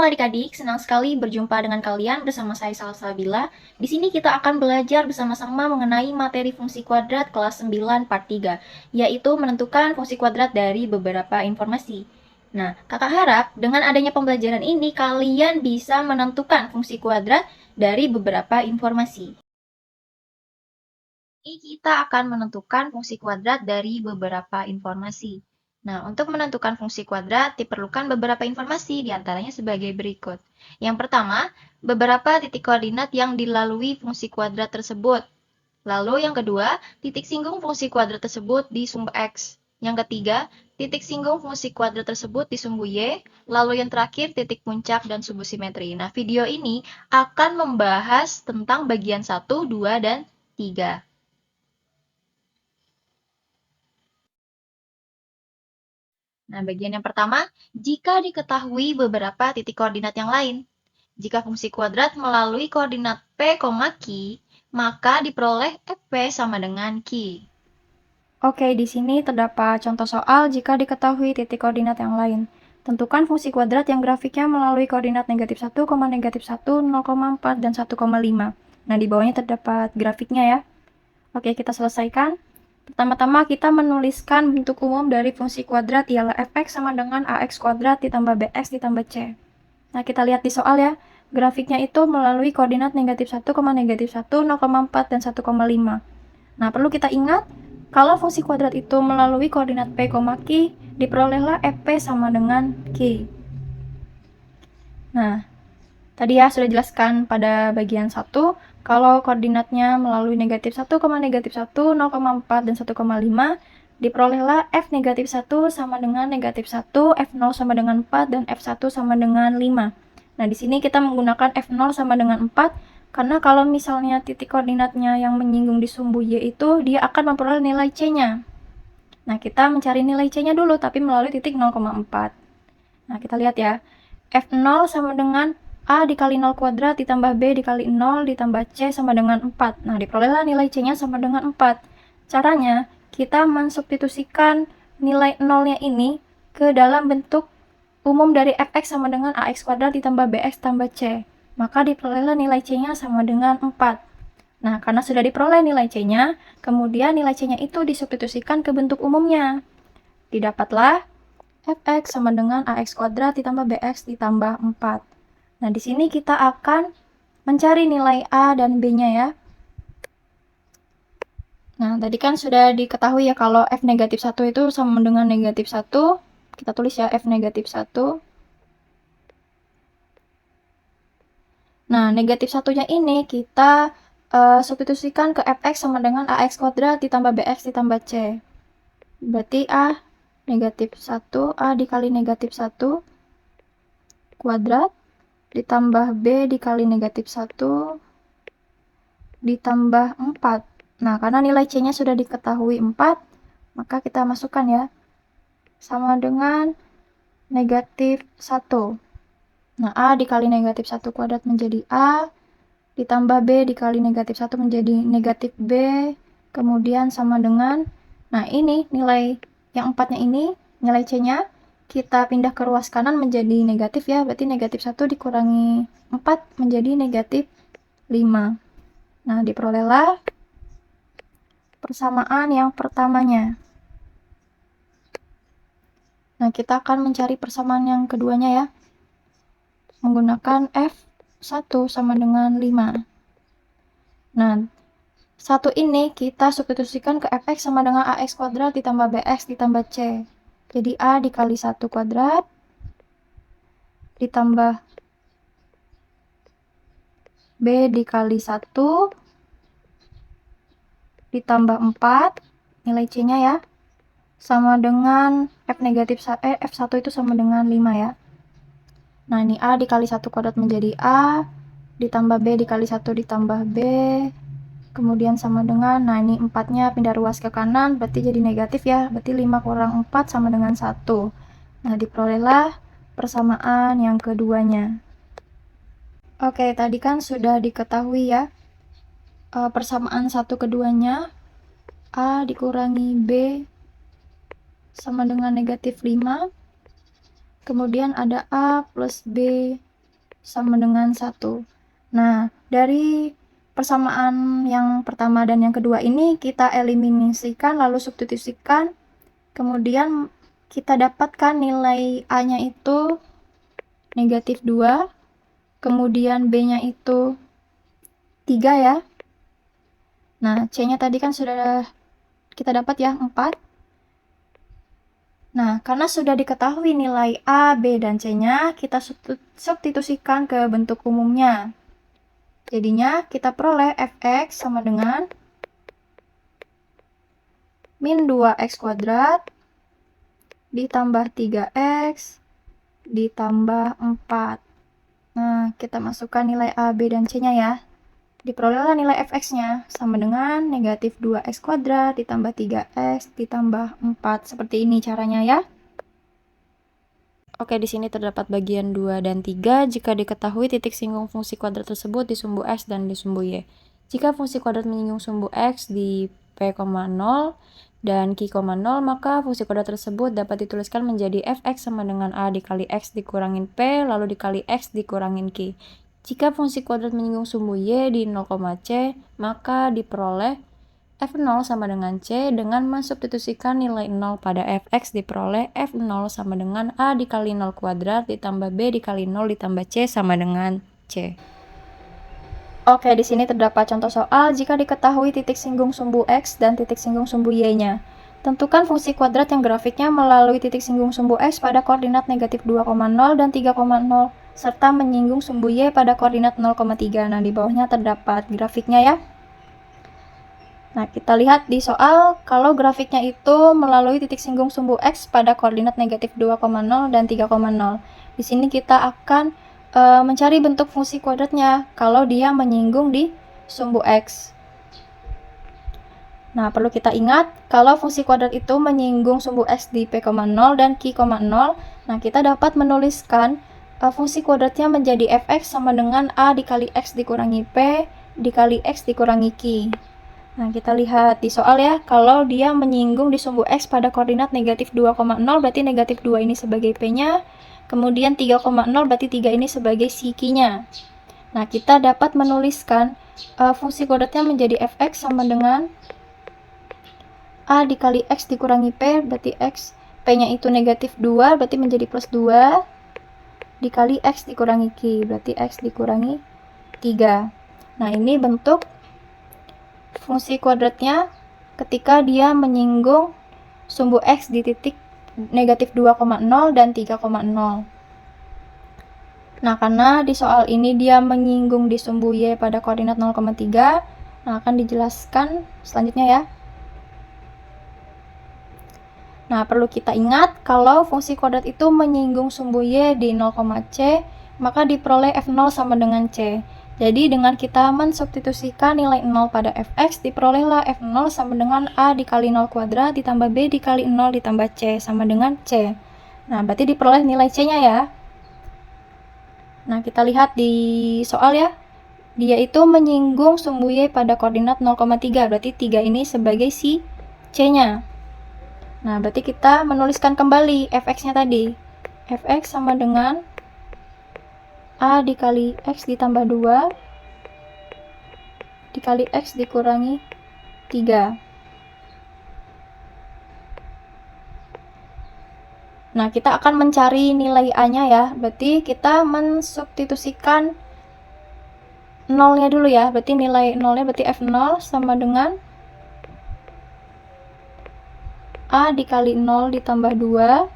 adik-adik, senang sekali berjumpa dengan kalian bersama saya Salsabila. Di sini kita akan belajar bersama-sama mengenai materi fungsi kuadrat kelas 9 part 3, yaitu menentukan fungsi kuadrat dari beberapa informasi. Nah, kakak harap dengan adanya pembelajaran ini kalian bisa menentukan fungsi kuadrat dari beberapa informasi. Ini kita akan menentukan fungsi kuadrat dari beberapa informasi. Nah, untuk menentukan fungsi kuadrat diperlukan beberapa informasi, diantaranya sebagai berikut. Yang pertama, beberapa titik koordinat yang dilalui fungsi kuadrat tersebut. Lalu yang kedua, titik singgung fungsi kuadrat tersebut di sumbu X. Yang ketiga, titik singgung fungsi kuadrat tersebut di sumbu Y. Lalu yang terakhir, titik puncak dan sumbu simetri. Nah, video ini akan membahas tentang bagian 1, 2, dan 3. Nah, bagian yang pertama, jika diketahui beberapa titik koordinat yang lain. Jika fungsi kuadrat melalui koordinat P, Q, maka diperoleh FP sama dengan Q. Oke, di sini terdapat contoh soal jika diketahui titik koordinat yang lain. Tentukan fungsi kuadrat yang grafiknya melalui koordinat negatif 1, negatif 1, 0,4, dan 1,5. Nah, di bawahnya terdapat grafiknya ya. Oke, kita selesaikan. Pertama-tama kita menuliskan bentuk umum dari fungsi kuadrat ialah fx sama dengan ax kuadrat ditambah bx ditambah c. Nah, kita lihat di soal ya. Grafiknya itu melalui koordinat negatif 1, negatif 1, 0,4, dan 1,5. Nah, perlu kita ingat, kalau fungsi kuadrat itu melalui koordinat P, Q, diperolehlah fp sama dengan Q. Nah, tadi ya sudah jelaskan pada bagian 1, kalau koordinatnya melalui negatif 1, negatif 1, 0,4, dan 1,5, diperolehlah f negatif 1 sama dengan negatif 1, f0 sama dengan 4, dan f1 sama dengan 5. Nah, di sini kita menggunakan f0 sama dengan 4, karena kalau misalnya titik koordinatnya yang menyinggung di sumbu Y itu, dia akan memperoleh nilai C-nya. Nah, kita mencari nilai C-nya dulu, tapi melalui titik 0,4. Nah, kita lihat ya. F0 sama dengan A dikali 0 kuadrat ditambah B dikali 0 ditambah C sama dengan 4. Nah, diperolehlah nilai C-nya sama dengan 4. Caranya, kita mensubstitusikan nilai 0-nya ini ke dalam bentuk umum dari fx sama dengan ax kuadrat ditambah bx tambah c. Maka diperolehlah nilai C-nya sama dengan 4. Nah, karena sudah diperoleh nilai C-nya, kemudian nilai C-nya itu disubstitusikan ke bentuk umumnya. Didapatlah fx sama dengan ax kuadrat ditambah bx ditambah 4. Nah, di sini kita akan mencari nilai a dan b-nya ya. Nah, tadi kan sudah diketahui ya kalau f negatif 1 itu sama dengan negatif 1. Kita tulis ya f negatif 1. Nah, negatif 1-nya ini kita substitusikan ke fx sama dengan ax kuadrat ditambah bx ditambah c. Berarti a negatif 1, a dikali negatif 1 kuadrat ditambah B dikali negatif 1 ditambah 4. Nah, karena nilai C-nya sudah diketahui 4, maka kita masukkan ya. Sama dengan negatif 1. Nah, A dikali negatif 1 kuadrat menjadi A, ditambah B dikali negatif 1 menjadi negatif B, kemudian sama dengan, nah ini nilai yang 4-nya ini, nilai C-nya, kita pindah ke ruas kanan menjadi negatif ya, berarti negatif 1 dikurangi 4 menjadi negatif 5. Nah, diperolehlah persamaan yang pertamanya. Nah, kita akan mencari persamaan yang keduanya ya, menggunakan F1 sama dengan 5. Nah, 1 ini kita substitusikan ke fx sama dengan ax kuadrat ditambah bx ditambah c. Jadi a dikali 1 kuadrat ditambah b dikali 1 ditambah 4, nilai c-nya ya, sama dengan f1 itu sama dengan 5 ya. Nah, ini a dikali 1 kuadrat menjadi a, ditambah b dikali 1 ditambah b, kemudian sama dengan, nah ini 4-nya pindah ruas ke kanan, berarti jadi negatif ya, berarti 5 kurang 4 sama dengan 1. Nah, diperolehlah persamaan yang keduanya. Oke, tadi kan sudah diketahui ya, persamaan satu keduanya, A dikurangi B sama dengan negatif 5, kemudian ada A plus B sama dengan 1. Nah, dari persamaan yang pertama dan yang kedua ini kita eliminasikan lalu substitusikan, kemudian kita dapatkan nilai A-nya itu negatif 2, kemudian B-nya itu 3 ya. Nah, C-nya tadi kan sudah kita dapat ya, 4. Nah, karena sudah diketahui nilai A, B, dan C-nya, kita substitusikan ke bentuk umumnya. Jadinya kita peroleh fx sama dengan min 2x kuadrat ditambah 3x ditambah 4. Nah, kita masukkan nilai A, B, dan C-nya ya. Diperolehlah nilai fx-nya sama dengan negatif 2x kuadrat ditambah 3x ditambah 4. Seperti ini caranya ya. Oke, di sini terdapat bagian 2 dan 3 jika diketahui titik singgung fungsi kuadrat tersebut di sumbu x dan di sumbu y. Jika fungsi kuadrat menyinggung sumbu x di p, 0 dan q, 0, maka fungsi kuadrat tersebut dapat dituliskan menjadi fx sama dengan a dikali x dikurangin p lalu dikali x dikurangin q. Jika fungsi kuadrat menyinggung sumbu y di 0, c, maka diperoleh f0 sama dengan c dengan mensubstitusikan nilai 0 pada fx diperoleh f0 sama dengan a dikali 0 kuadrat ditambah b dikali 0 ditambah c sama dengan c. Oke, di sini terdapat contoh soal jika diketahui titik singgung sumbu x dan titik singgung sumbu y-nya. Tentukan fungsi kuadrat yang grafiknya melalui titik singgung sumbu x pada koordinat negatif 2,0 dan 3,0 serta menyinggung sumbu y pada koordinat 0,3. Nah, di bawahnya terdapat grafiknya ya. Nah, kita lihat di soal kalau grafiknya itu melalui titik singgung sumbu x pada koordinat negatif 2,0 dan 3,0. Di sini kita akan mencari bentuk fungsi kuadratnya kalau dia menyinggung di sumbu x. Nah, perlu kita ingat kalau fungsi kuadrat itu menyinggung sumbu x di p, 0 dan q, 0. Nah, kita dapat menuliskan fungsi kuadratnya menjadi fx sama dengan a dikali x dikurangi p dikali x dikurangi q. Nah, kita lihat di soal ya, kalau dia menyinggung di sumbu x pada koordinat negatif 2,0 berarti negatif 2 ini sebagai p-nya, kemudian 3,0 berarti 3 ini sebagai si q-nya. Nah, kita dapat menuliskan fungsi kuadratnya menjadi fx sama dengan a dikali x dikurangi p, berarti x, p-nya itu negatif 2, berarti menjadi plus 2, dikali x dikurangi q, berarti x dikurangi 3. Nah, ini bentuk fungsi kuadratnya ketika dia menyinggung sumbu x di titik negatif 2,0 dan 3,0. Nah, karena di soal ini dia menyinggung di sumbu y pada koordinat 0,3, nah akan dijelaskan selanjutnya ya. Nah, perlu kita ingat kalau fungsi kuadrat itu menyinggung sumbu y di 0, c, maka diperoleh f0 sama dengan c. Jadi dengan kita mensubstitusikan nilai 0 pada fx, diperolehlah f0 sama dengan a dikali 0 kuadrat ditambah b dikali 0 ditambah c sama dengan c. Nah, berarti diperoleh nilai c-nya ya. Nah, kita lihat di soal ya. Dia itu menyinggung sumbu y pada koordinat 0,3, berarti 3 ini sebagai si c-nya. Nah, berarti kita menuliskan kembali fx-nya tadi. Fx sama dengan a dikali x ditambah 2 dikali x dikurangi 3. Nah, kita akan mencari nilai a-nya ya. Berarti kita mensubstitusikan 0-nya dulu ya. Berarti nilai 0-nya berarti f0 sama dengan a dikali 0 ditambah 2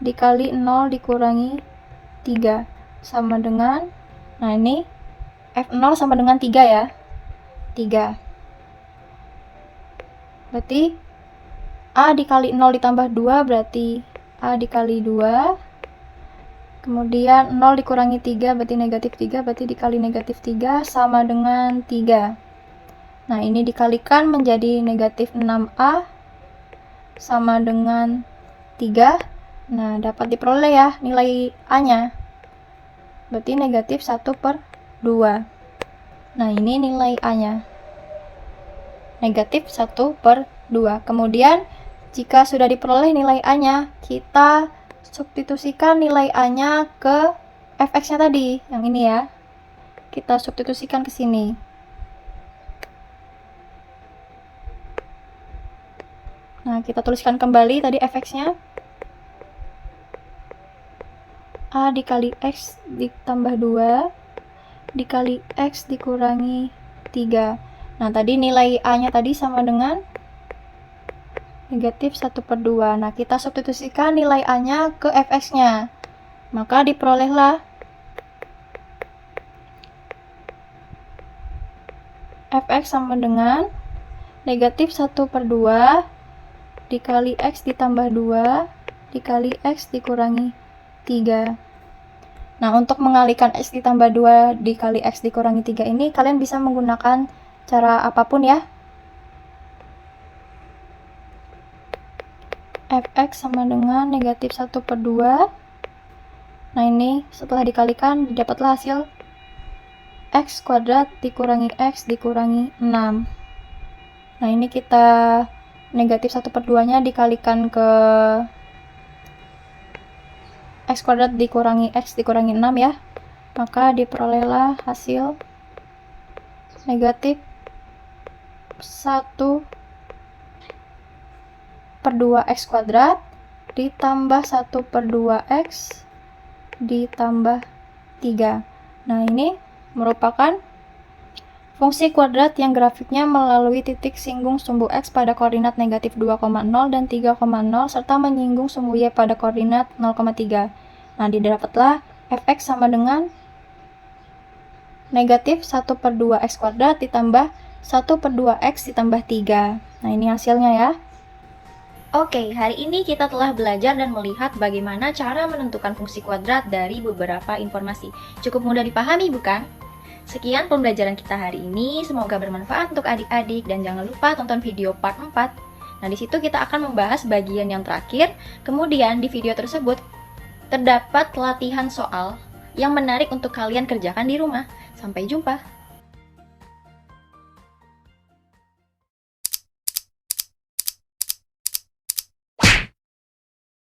dikali 0 dikurangi 3 sama dengan, nah ini f0 sama dengan 3 ya, 3. Berarti a dikali 0 ditambah 2 berarti a dikali 2, kemudian 0 dikurangi 3 berarti negatif 3, berarti dikali negatif 3 sama dengan 3. Nah, ini dikalikan menjadi negatif 6a sama dengan 3. Nah, dapat diperoleh ya nilai a-nya. Berarti negatif 1/2. Nah, ini nilai a-nya. Negatif 1/2. Kemudian, jika sudah diperoleh nilai a-nya, kita substitusikan nilai A-nya ke fx-nya tadi, yang ini ya. Kita substitusikan ke sini. Nah, kita tuliskan kembali tadi fx-nya. A dikali X ditambah 2 dikali X dikurangi 3. Nah, tadi nilai A-nya tadi sama dengan negatif 1/2. Nah, kita substitusikan nilai A-nya ke fx-nya. Maka diperolehlah fx sama dengan negatif 1/2 dikali X ditambah 2 dikali X dikurangi 3. Nah, untuk mengalihkan X ditambah 2 dikali X dikurangi 3 ini, kalian bisa menggunakan cara apapun ya. Fx sama dengan negatif 1/2. Nah, ini setelah dikalikan didapatlah hasil X kuadrat dikurangi X dikurangi 6. Nah, ini kita negatif 1/2 nya dikalikan ke X kuadrat dikurangi X dikurangi 6 ya. Maka diperolehlah hasil negatif 1/2 X kuadrat ditambah 1/2 X ditambah 3. Nah, ini merupakan fungsi kuadrat yang grafiknya melalui titik singgung sumbu X pada koordinat negatif 2,0 dan 3,0 serta menyinggung sumbu Y pada koordinat 0,3. Nah, didapatlah fx sama dengan negatif 1/2 X kuadrat ditambah 1/2 X ditambah 3. Nah, ini hasilnya ya. Oke, hari ini kita telah belajar dan melihat bagaimana cara menentukan fungsi kuadrat dari beberapa informasi. Cukup mudah dipahami, bukan? Sekian pembelajaran kita hari ini, semoga bermanfaat untuk adik-adik dan jangan lupa tonton video part 4. Nah, di situ kita akan membahas bagian yang terakhir. Kemudian di video tersebut terdapat latihan soal yang menarik untuk kalian kerjakan di rumah. Sampai jumpa.